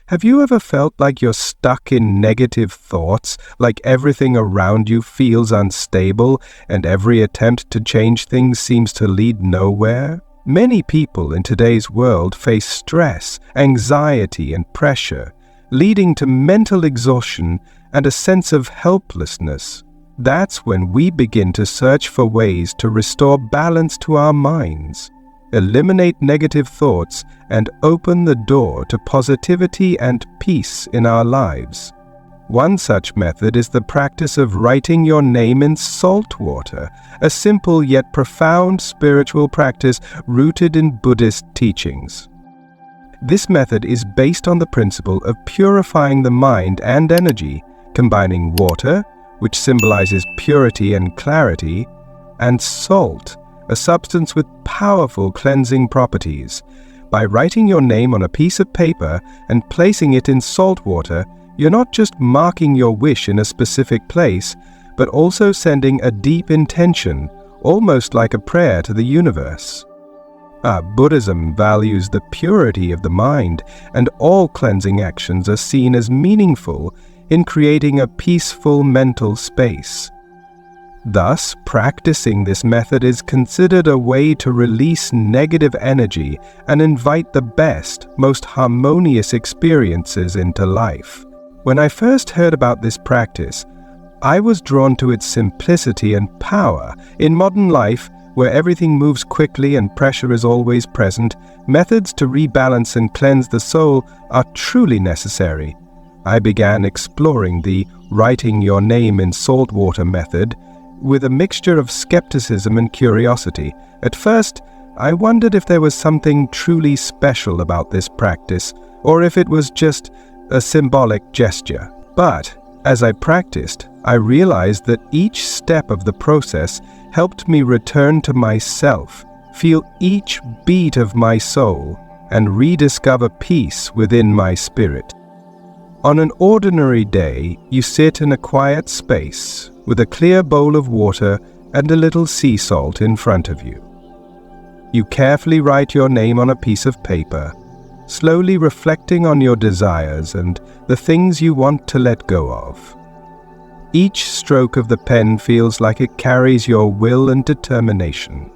Have you ever felt like you're stuck in negative thoughts, like everything around you feels unstable and every attempt to change things seems to lead nowhere? Many people in today's world face stress, anxiety, and pressure, leading to mental exhaustion and a sense of helplessness. That's when we begin to search for ways to restore balance to our minds, eliminate negative thoughts, and open the door to positivity and peace in our lives. One such method is the practice of writing your name in salt water, a simple yet profound spiritual practice rooted in Buddhist teachings. This method is based on the principle of purifying the mind and energy, combining water, which symbolizes purity and clarity, and salt, a substance with powerful cleansing properties. By writing your name on a piece of paper and placing it in salt water, you're not just marking your wish in a specific place, but also sending a deep intention, almost like a prayer to the universe. Buddhism values the purity of the mind, and all cleansing actions are seen as meaningful in creating a peaceful mental space. Thus, practicing this method is considered a way to release negative energy and invite the best, most harmonious experiences into life. When I first heard about this practice, I was drawn to its simplicity and power. In modern life, where everything moves quickly and pressure is always present, methods to rebalance and cleanse the soul are truly necessary. I began exploring the writing your name in salt water method with a mixture of skepticism and curiosity. At first, I wondered if there was something truly special about this practice, or if it was just a symbolic gesture. But as I practiced, I realized that each step of the process helped me return to myself, feel each beat of my soul, and rediscover peace within my spirit. On an ordinary day, you sit in a quiet space with a clear bowl of water and a little sea salt in front of you. You carefully write your name on a piece of paper, slowly reflecting on your desires and the things you want to let go of. Each stroke of the pen feels like it carries your will and determination.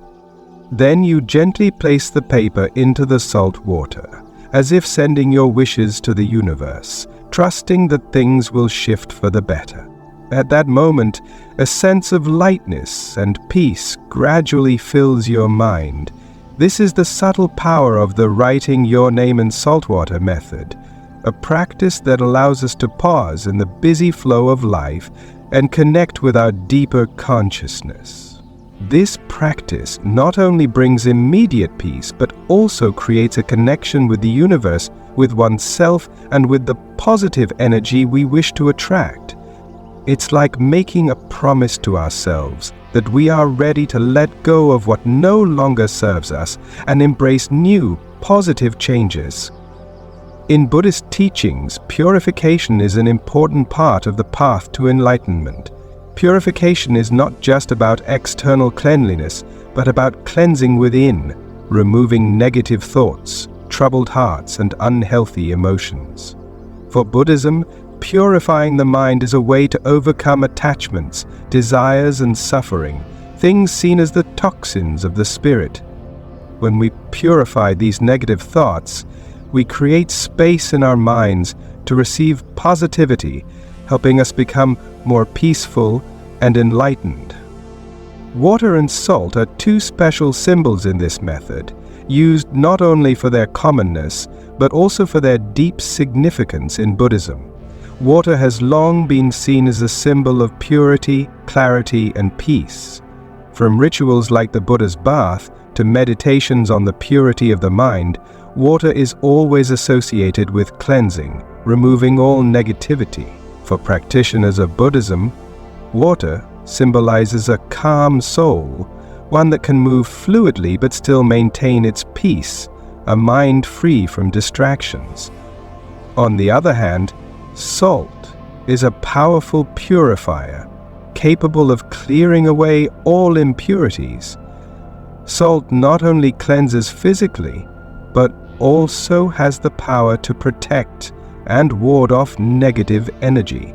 Then you gently place the paper into the salt water, as if sending your wishes to the universe, trusting that things will shift for the better. At that moment, a sense of lightness and peace gradually fills your mind. This is the subtle power of the writing your name in saltwater method, a practice that allows us to pause in the busy flow of life and connect with our deeper consciousness. This practice not only brings immediate peace, but also creates a connection with the universe, with oneself, and with the positive energy we wish to attract. It's like making a promise to ourselves that we are ready to let go of what no longer serves us and embrace new, positive changes. In Buddhist teachings, purification is an important part of the path to enlightenment. Purification is not just about external cleanliness, but about cleansing within, removing negative thoughts, troubled hearts, and unhealthy emotions. For Buddhism, purifying the mind is a way to overcome attachments, desires, and suffering, things seen as the toxins of the spirit. When we purify these negative thoughts, we create space in our minds to receive positivity, helping us become more peaceful and enlightened. Water and salt are two special symbols in this method, used not only for their commonness, but also for their deep significance in Buddhism. Water has long been seen as a symbol of purity, clarity, and peace. From rituals like the Buddha's bath to meditations on the purity of the mind, water is always associated with cleansing, removing all negativity. For practitioners of Buddhism, water symbolizes a calm soul, one that can move fluidly but still maintain its peace, a mind free from distractions. On the other hand, salt is a powerful purifier, capable of clearing away all impurities. Salt not only cleanses physically, but also has the power to protect and ward off negative energy.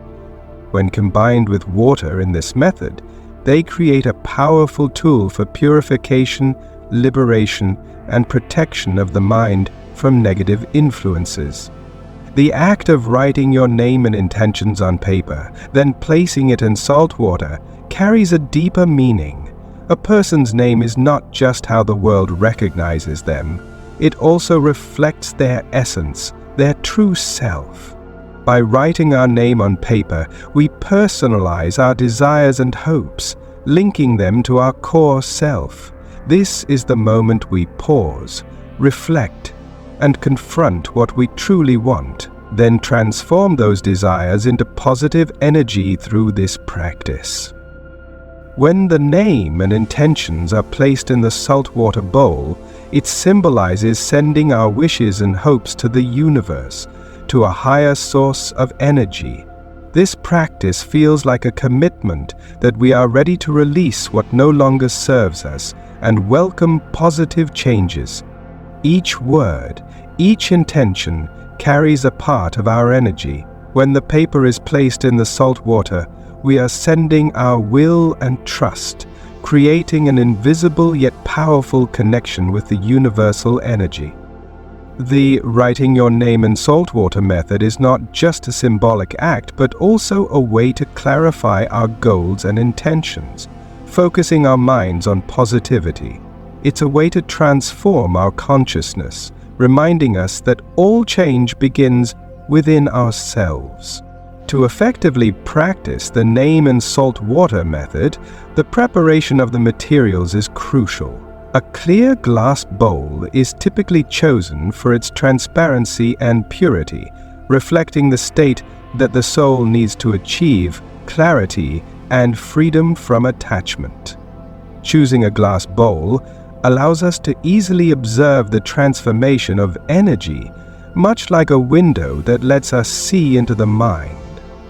When combined with water in this method, they create a powerful tool for purification, liberation, and protection of the mind from negative influences. The act of writing your name and intentions on paper, then placing it in salt water, carries a deeper meaning. A person's name is not just how the world recognizes them. It also reflects their essence, their true self. By writing our name on paper, we personalize our desires and hopes, linking them to our core self. This is the moment we pause, reflect, and confront what we truly want, then transform those desires into positive energy through this practice. When the name and intentions are placed in the saltwater bowl, it symbolizes sending our wishes and hopes to the universe, to a higher source of energy. This practice feels like a commitment that we are ready to release what no longer serves us and welcome positive changes. Each word, each intention carries a part of our energy. When the paper is placed in the salt water, we are sending our will and trust, creating an invisible yet powerful connection with the universal energy. The writing your name in saltwater method is not just a symbolic act, but also a way to clarify our goals and intentions, focusing our minds on positivity. It's a way to transform our consciousness, reminding us that all change begins within ourselves. To effectively practice the name and salt water method, the preparation of the materials is crucial. A clear glass bowl is typically chosen for its transparency and purity, reflecting the state that the soul needs to achieve clarity and freedom from attachment. Choosing a glass bowl allows us to easily observe the transformation of energy, much like a window that lets us see into the mind.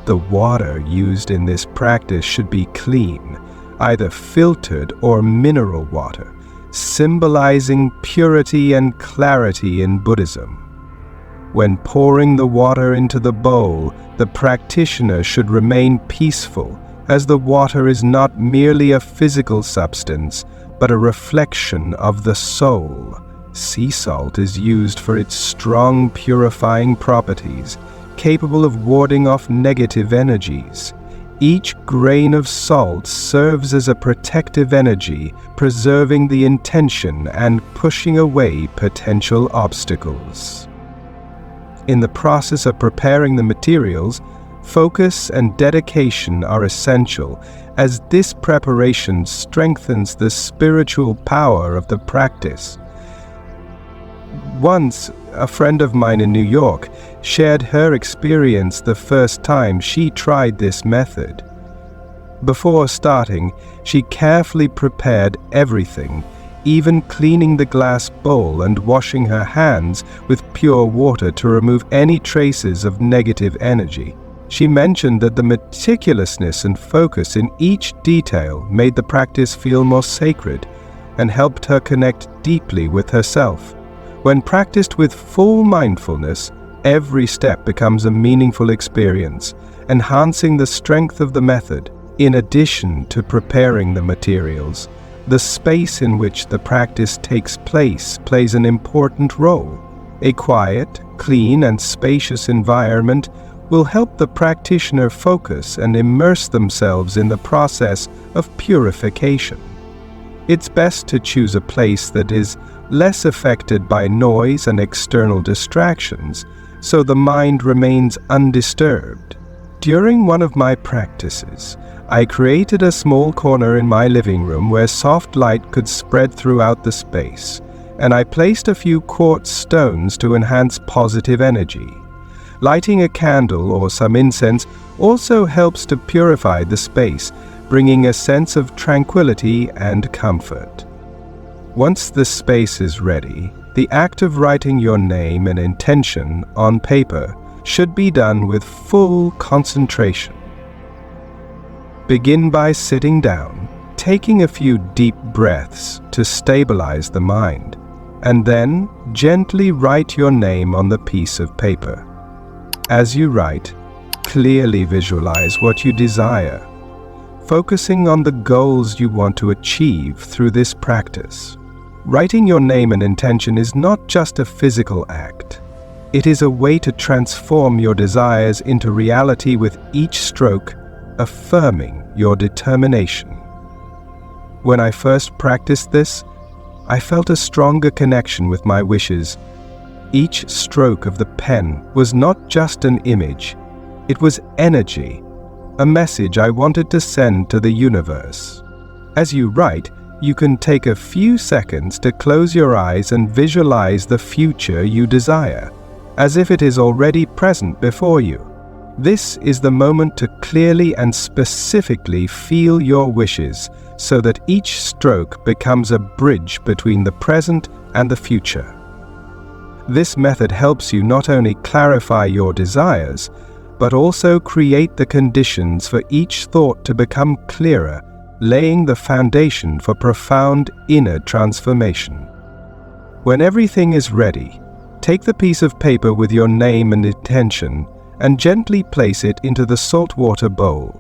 The water used in this practice should be clean, either filtered or mineral water, symbolizing purity and clarity in Buddhism. When pouring the water into the bowl, the practitioner should remain peaceful, as the water is not merely a physical substance, but a reflection of the soul. Sea salt is used for its strong purifying properties, capable of warding off negative energies. Each grain of salt serves as a protective energy, preserving the intention and pushing away potential obstacles. In the process of preparing the materials, focus and dedication are essential, as this preparation strengthens the spiritual power of the practice. Once, a friend of mine in New York shared her experience the first time she tried this method. Before starting, she carefully prepared everything, even cleaning the glass bowl and washing her hands with pure water to remove any traces of negative energy. She mentioned that the meticulousness and focus in each detail made the practice feel more sacred and helped her connect deeply with herself. When practiced with full mindfulness, every step becomes a meaningful experience, enhancing the strength of the method. In addition to preparing the materials, the space in which the practice takes place plays an important role. A quiet, clean, and spacious environment will help the practitioner focus and immerse themselves in the process of purification. It's best to choose a place that is less affected by noise and external distractions, so the mind remains undisturbed. During one of my practices, I created a small corner in my living room where soft light could spread throughout the space, and I placed a few quartz stones to enhance positive energy. Lighting a candle or some incense also helps to purify the space, bringing a sense of tranquility and comfort. Once the space is ready, the act of writing your name and intention on paper should be done with full concentration. Begin by sitting down, taking a few deep breaths to stabilize the mind, and then gently write your name on the piece of paper. As you write, clearly visualize what you desire, focusing on the goals you want to achieve through this practice. Writing your name and intention is not just a physical act. It is a way to transform your desires into reality with each stroke, affirming your determination. When I first practiced this, I felt a stronger connection with my wishes. Each stroke of the pen was not just an image, it was energy, a message I wanted to send to the universe. As you write, you can take a few seconds to close your eyes and visualize the future you desire, as if it is already present before you. This is the moment to clearly and specifically feel your wishes, so that each stroke becomes a bridge between the present and the future. This method helps you not only clarify your desires, but also create the conditions for each thought to become clearer, laying the foundation for profound inner transformation. When everything is ready, take the piece of paper with your name and intention and gently place it into the saltwater bowl.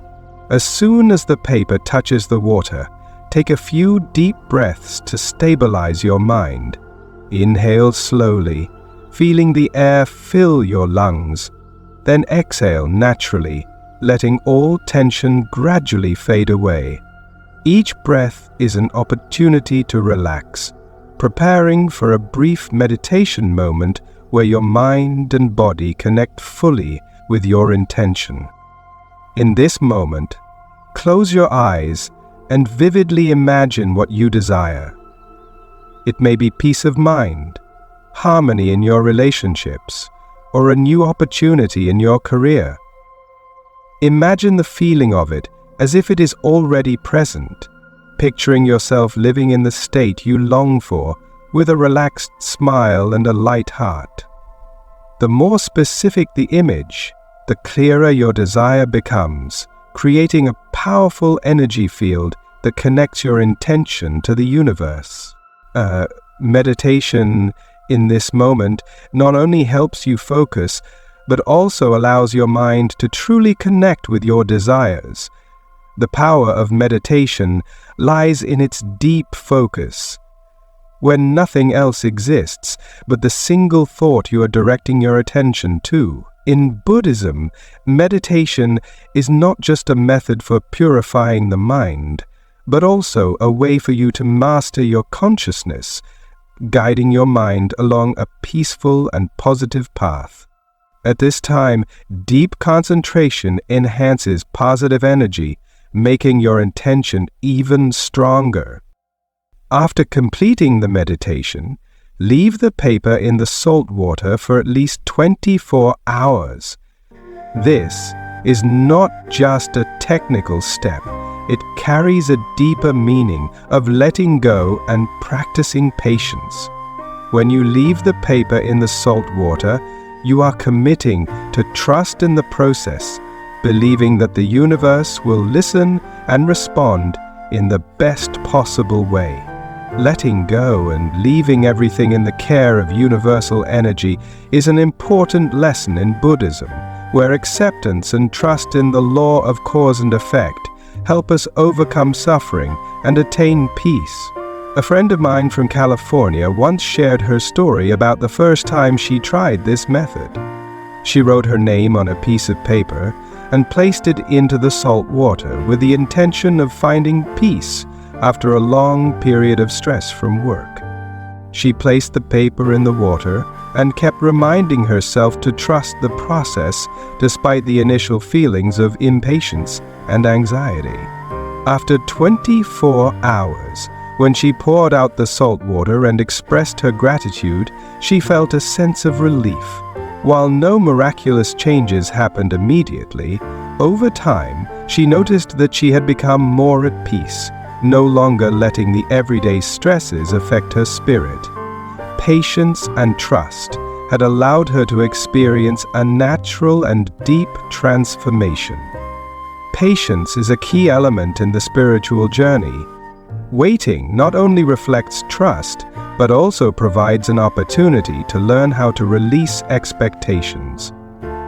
As soon as the paper touches the water, take a few deep breaths to stabilize your mind. Inhale slowly, feeling the air fill your lungs. Then exhale naturally, letting all tension gradually fade away. Each breath is an opportunity to relax, preparing for a brief meditation moment where your mind and body connect fully with your intention. In this moment, close your eyes and vividly imagine what you desire. It may be peace of mind, harmony in your relationships, or a new opportunity in your career. Imagine the feeling of it as if it is already present, picturing yourself living in the state you long for with a relaxed smile and a light heart. The more specific the image, the clearer your desire becomes, creating a powerful energy field that connects your intention to the universe. Meditation in this moment not only helps you focus, but also allows your mind to truly connect with your desires. The power of meditation lies in its deep focus. When nothing else exists but the single thought you are directing your attention to. In Buddhism, meditation is not just a method for purifying the mind, but also a way for you to master your consciousness, guiding your mind along a peaceful and positive path. At this time, deep concentration enhances positive energy, making your intention even stronger. After completing the meditation, leave the paper in the salt water for at least 24 hours. This is not just a technical step. It carries a deeper meaning of letting go and practicing patience. When you leave the paper in the salt water, you are committing to trust in the process, believing that the universe will listen and respond in the best possible way. Letting go and leaving everything in the care of universal energy is an important lesson in Buddhism, where acceptance and trust in the law of cause and effect help us overcome suffering and attain peace. A friend of mine from California once shared her story about the first time she tried this method. She wrote her name on a piece of paper and placed it into the salt water with the intention of finding peace after a long period of stress from work. She placed the paper in the water and kept reminding herself to trust the process despite the initial feelings of impatience and anxiety. After 24 hours, when she poured out the salt water and expressed her gratitude, she felt a sense of relief. While no miraculous changes happened immediately, over time she noticed that she had become more at peace, no longer letting the everyday stresses affect her spirit. Patience and trust had allowed her to experience a natural and deep transformation. Patience is a key element in the spiritual journey. Waiting not only reflects trust, but also provides an opportunity to learn how to release expectations.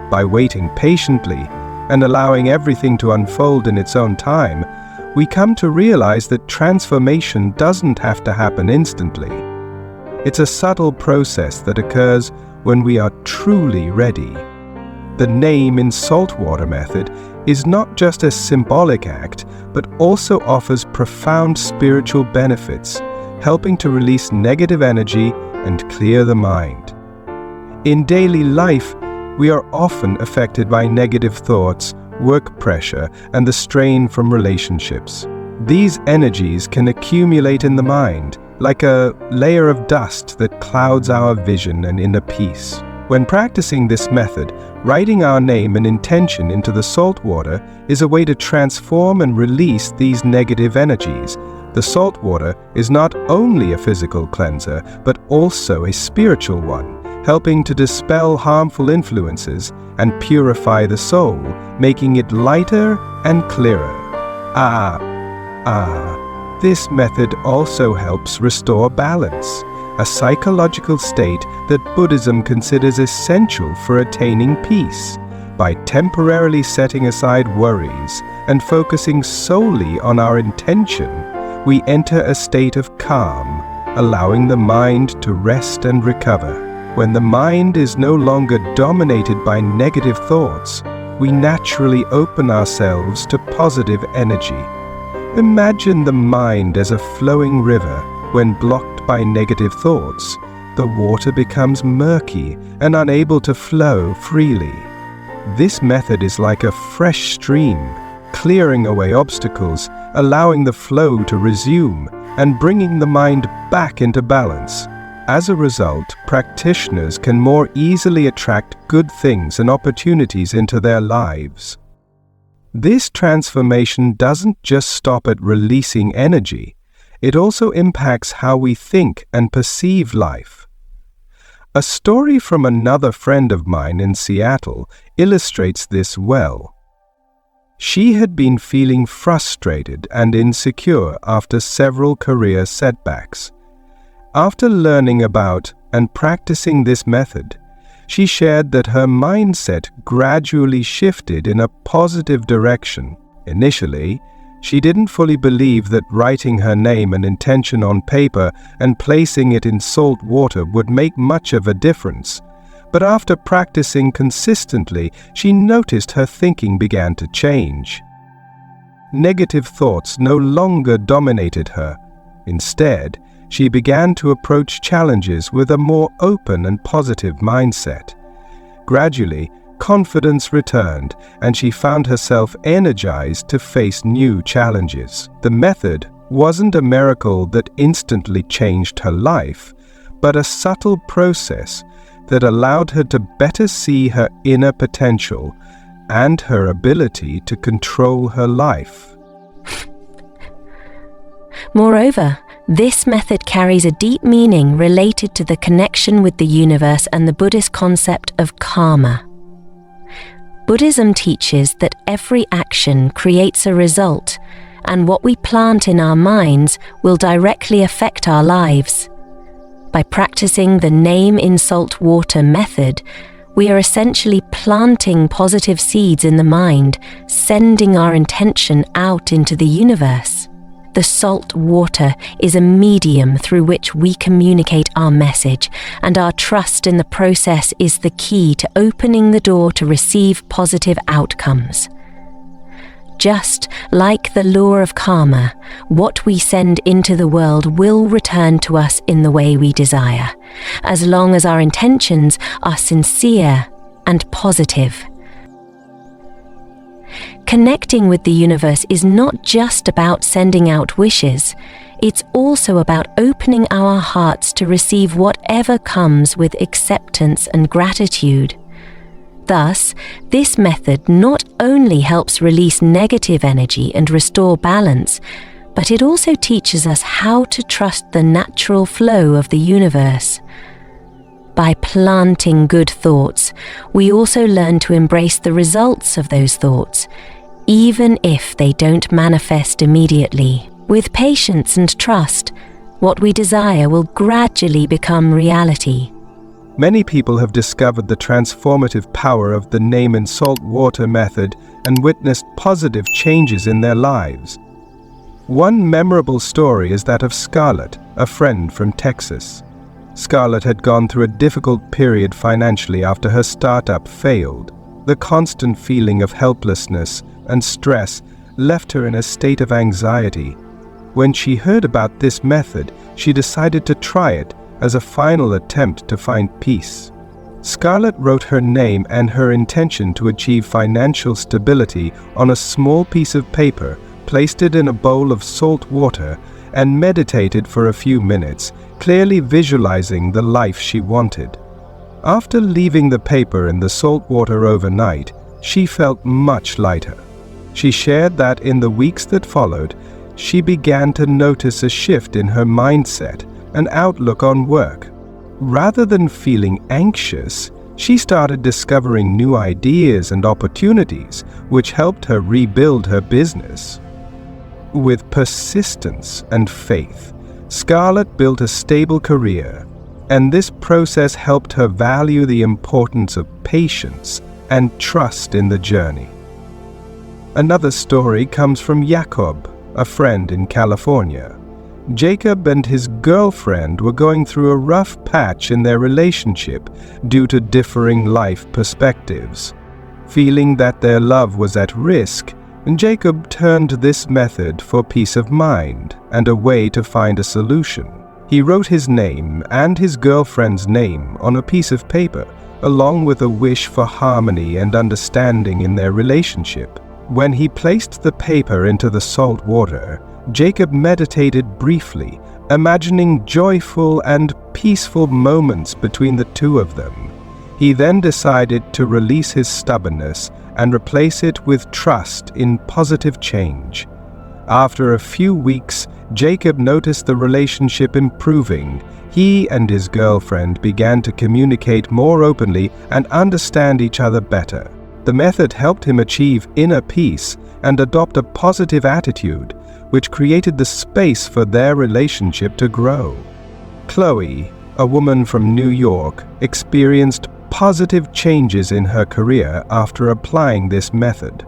By waiting patiently and allowing everything to unfold in its own time, we come to realize that transformation doesn't have to happen instantly. It's a subtle process that occurs when we are truly ready. The name in saltwater method is not just a symbolic act, but also offers profound spiritual benefits, helping to release negative energy and clear the mind. In daily life, we are often affected by negative thoughts, work pressure, and the strain from relationships. These energies can accumulate in the mind, like a layer of dust that clouds our vision and inner peace. When practicing this method, writing our name and intention into the salt water is a way to transform and release these negative energies. The salt water is not only a physical cleanser, but also a spiritual one, helping to dispel harmful influences and purify the soul, making it lighter and clearer. This method also helps restore balance, a psychological state that Buddhism considers essential for attaining peace. By temporarily setting aside worries and focusing solely on our intention, we enter a state of calm, allowing the mind to rest and recover. When the mind is no longer dominated by negative thoughts, we naturally open ourselves to positive energy. Imagine the mind as a flowing river. When blocked by negative thoughts, the water becomes murky and unable to flow freely. This method is like a fresh stream, clearing away obstacles, allowing the flow to resume, and bringing the mind back into balance. As a result, practitioners can more easily attract good things and opportunities into their lives. This transformation doesn't just stop at releasing energy, it also impacts how we think and perceive life. A story from another friend of mine in Seattle illustrates this well. She had been feeling frustrated and insecure after several career setbacks. After learning about and practicing this method, she shared that her mindset gradually shifted in a positive direction. Initially, she didn't fully believe that writing her name and intention on paper and placing it in salt water would make much of a difference. But after practicing consistently, she noticed her thinking began to change. Negative thoughts no longer dominated her. Instead, she began to approach challenges with a more open and positive mindset. Gradually, confidence returned, and she found herself energized to face new challenges. The method wasn't a miracle that instantly changed her life, but a subtle process that allowed her to better see her inner potential and her ability to control her life. Moreover, this method carries a deep meaning related to the connection with the universe and the Buddhist concept of karma. Buddhism teaches that every action creates a result, and what we plant in our minds will directly affect our lives. By practicing the name in salt water method, we are essentially planting positive seeds in the mind, sending our intention out into the universe. The salt water is a medium through which we communicate our message, and our trust in the process is the key to opening the door to receive positive outcomes. Just like the law of karma, what we send into the world will return to us in the way we desire, as long as our intentions are sincere and positive. Connecting with the universe is not just about sending out wishes, it's also about opening our hearts to receive whatever comes with acceptance and gratitude. Thus, this method not only helps release negative energy and restore balance, but it also teaches us how to trust the natural flow of the universe. By planting good thoughts, we also learn to embrace the results of those thoughts, even if they don't manifest immediately. With patience and trust, what we desire will gradually become reality. Many people have discovered the transformative power of the name in salt water method and witnessed positive changes in their lives. One memorable story is that of Scarlett, a friend from Texas. Scarlett had gone through a difficult period financially after her startup failed. The constant feeling of helplessness and stress left her in a state of anxiety. When she heard about this method, she decided to try it as a final attempt to find peace. Scarlett wrote her name and her intention to achieve financial stability on a small piece of paper, placed it in a bowl of salt water, and meditated for a few minutes, clearly visualizing the life she wanted. After leaving the paper in the salt water overnight, she felt much lighter. She shared that in the weeks that followed, she began to notice a shift in her mindset and outlook on work. Rather than feeling anxious, she started discovering new ideas and opportunities, which helped her rebuild her business. With persistence and faith, Scarlett built a stable career, and this process helped her value the importance of patience and trust in the journey. Another story comes from Jakob, a friend in California. Jacob and his girlfriend were going through a rough patch in their relationship due to differing life perspectives. Feeling that their love was at risk, Jacob turned to this method for peace of mind and a way to find a solution. He wrote his name and his girlfriend's name on a piece of paper, along with a wish for harmony and understanding in their relationship. When he placed the paper into the salt water, Jacob meditated briefly, imagining joyful and peaceful moments between the two of them. He then decided to release his stubbornness and replace it with trust in positive change. After a few weeks, Jacob noticed the relationship improving. He and his girlfriend began to communicate more openly and understand each other better. The method helped him achieve inner peace and adopt a positive attitude, which created the space for their relationship to grow. Chloe, a woman from New York, experienced positive changes in her career after applying this method.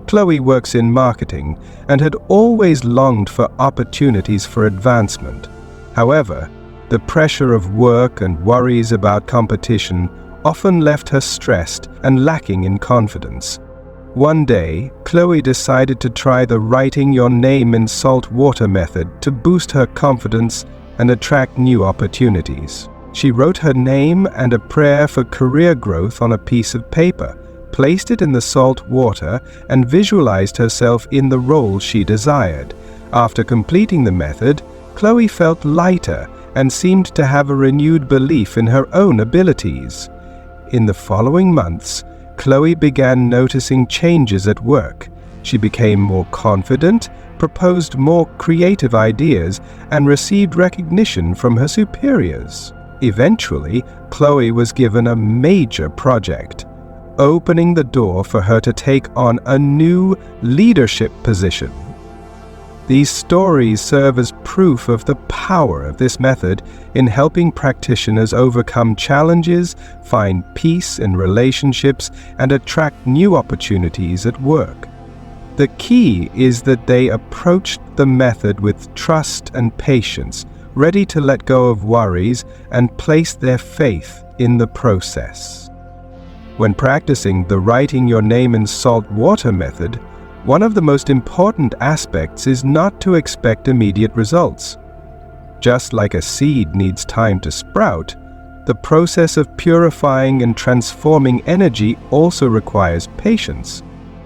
Chloe works in marketing and had always longed for opportunities for advancement. However, the pressure of work and worries about competition often left her stressed and lacking in confidence. One day, Chloe decided to try the writing your name in salt water method to boost her confidence and attract new opportunities. She wrote her name and a prayer for career growth on a piece of paper, placed it in the salt water, and visualized herself in the role she desired. After completing the method, Chloe felt lighter and seemed to have a renewed belief in her own abilities. In the following months, Chloe began noticing changes at work. She became more confident, proposed more creative ideas, and received recognition from her superiors. Eventually, Chloe was given a major project, opening the door for her to take on a new leadership position. These stories serve as proof of the power of this method in helping practitioners overcome challenges, find peace in relationships, and attract new opportunities at work. The key is that they approached the method with trust and patience, ready to let go of worries and place their faith in the process. When practicing the writing your name in salt water method, one of the most important aspects is not to expect immediate results. Just like a seed needs time to sprout, the process of purifying and transforming energy also requires patience.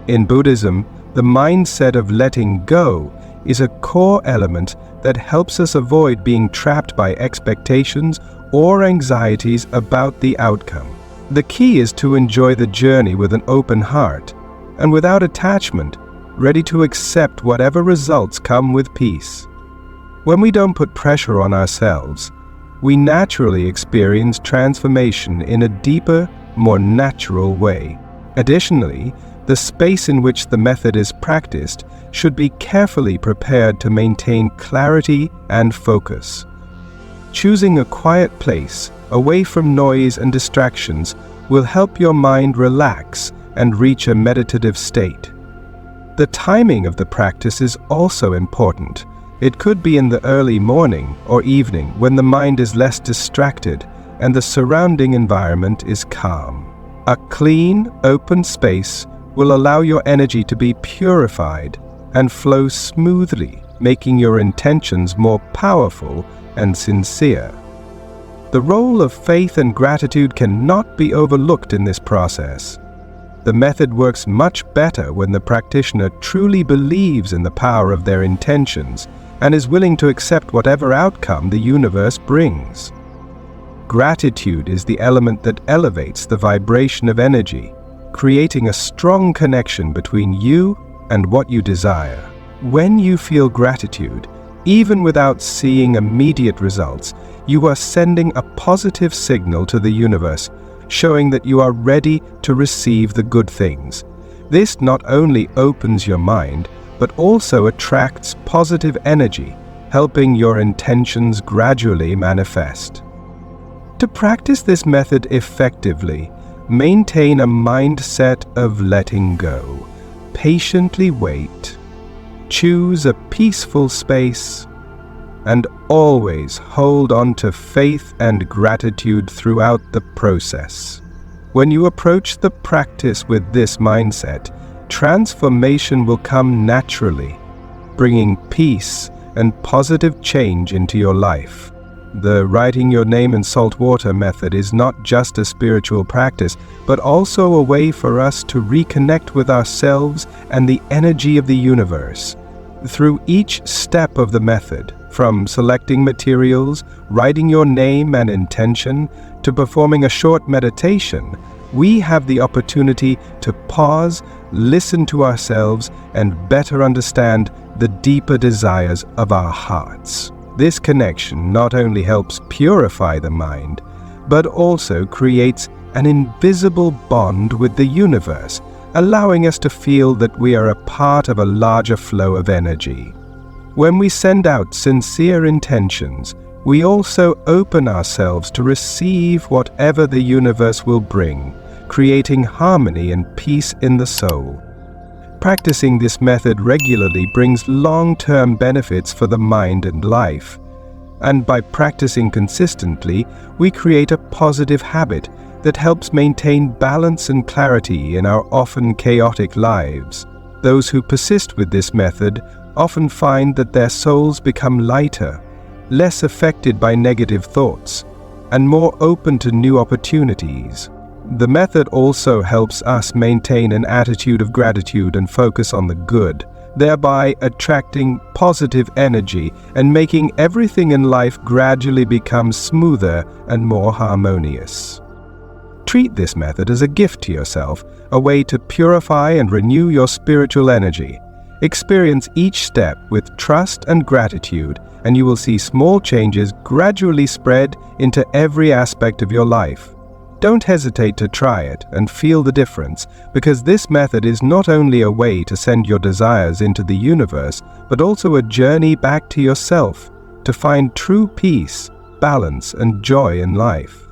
In Buddhism, the mindset of letting go is a core element that helps us avoid being trapped by expectations or anxieties about the outcome. The key is to enjoy the journey with an open heart and without attachment, ready to accept whatever results come with peace. When we don't put pressure on ourselves, we naturally experience transformation in a deeper, more natural way. Additionally, the space in which the method is practiced should be carefully prepared to maintain clarity and focus. Choosing a quiet place, away from noise and distractions, will help your mind relax and reach a meditative state. The timing of the practice is also important. It could be in the early morning or evening when the mind is less distracted and the surrounding environment is calm. A clean, open space will allow your energy to be purified and flow smoothly, making your intentions more powerful and sincere. The role of faith and gratitude cannot be overlooked in this process. The method works much better when the practitioner truly believes in the power of their intentions and is willing to accept whatever outcome the universe brings. Gratitude is the element that elevates the vibration of energy, creating a strong connection between you and what you desire. When you feel gratitude, even without seeing immediate results, you are sending a positive signal to the universe, showing that you are ready to receive the good things. This not only opens your mind, but also attracts positive energy, helping your intentions gradually manifest. To practice this method effectively, maintain a mindset of letting go. Patiently wait. Choose a peaceful space, and always hold on to faith and gratitude throughout the process. When you approach the practice with this mindset, transformation will come naturally, bringing peace and positive change into your life. The writing your name in salt water method is not just a spiritual practice, but also a way for us to reconnect with ourselves and the energy of the universe. Through each step of the method, from selecting materials, writing your name and intention, to performing a short meditation, we have the opportunity to pause, listen to ourselves, and better understand the deeper desires of our hearts. This connection not only helps purify the mind, but also creates an invisible bond with the universe, allowing us to feel that we are a part of a larger flow of energy. When we send out sincere intentions, we also open ourselves to receive whatever the universe will bring, creating harmony and peace in the soul. Practicing this method regularly brings long-term benefits for the mind and life. And by practicing consistently, we create a positive habit that helps maintain balance and clarity in our often chaotic lives. Those who persist with this method often find that their souls become lighter, less affected by negative thoughts, and more open to new opportunities. The method also helps us maintain an attitude of gratitude and focus on the good, thereby attracting positive energy and making everything in life gradually become smoother and more harmonious. Treat this method as a gift to yourself, a way to purify and renew your spiritual energy. Experience each step with trust and gratitude, and you will see small changes gradually spread into every aspect of your life. Don't hesitate to try it and feel the difference, because this method is not only a way to send your desires into the universe, but also a journey back to yourself to find true peace, balance, and joy in life.